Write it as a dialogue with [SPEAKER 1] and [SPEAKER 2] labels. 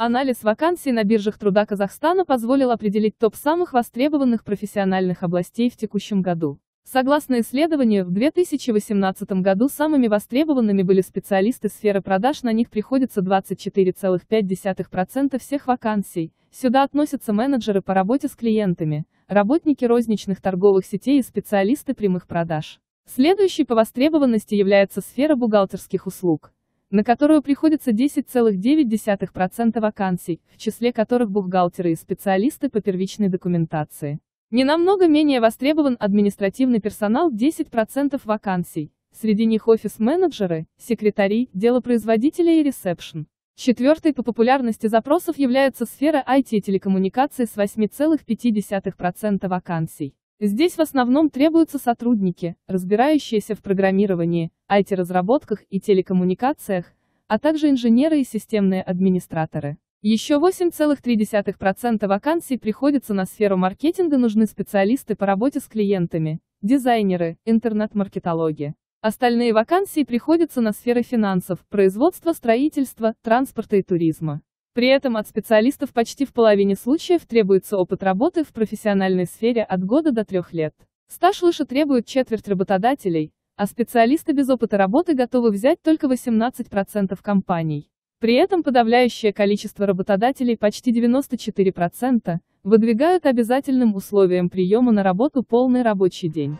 [SPEAKER 1] Анализ вакансий на биржах труда Казахстана позволил определить топ самых востребованных профессиональных областей в текущем году. Согласно исследованию, в 2018 году самыми востребованными были специалисты сферы продаж, на них приходится 24,5% всех вакансий. Сюда относятся менеджеры по работе с клиентами, работники розничных торговых сетей и специалисты прямых продаж. Следующей по востребованности является сфера бухгалтерских услуг, на которую приходится 10,9% вакансий, в числе которых бухгалтеры и специалисты по первичной документации. Не намного менее востребован административный персонал, 10% вакансий, среди них офис-менеджеры, секретари, делопроизводители и ресепшн. Четвертой по популярности запросов является сфера IT и телекоммуникаций с 8,5% вакансий. Здесь в основном требуются сотрудники, разбирающиеся в программировании, IT-разработках и телекоммуникациях, а также инженеры и системные администраторы. Еще 8,3% вакансий приходится на сферу маркетинга, нужны специалисты по работе с клиентами, дизайнеры, интернет-маркетологи. Остальные вакансии приходятся на сферы финансов, производства, строительства, транспорта и туризма. При этом от специалистов почти в половине случаев требуется опыт работы в профессиональной сфере от года до 3 лет. Стаж выше требует четверть работодателей, а специалисты без опыта работы готовы взять только 18% компаний. При этом подавляющее количество работодателей, почти 94%, выдвигают обязательным условием приема на работу полный рабочий день.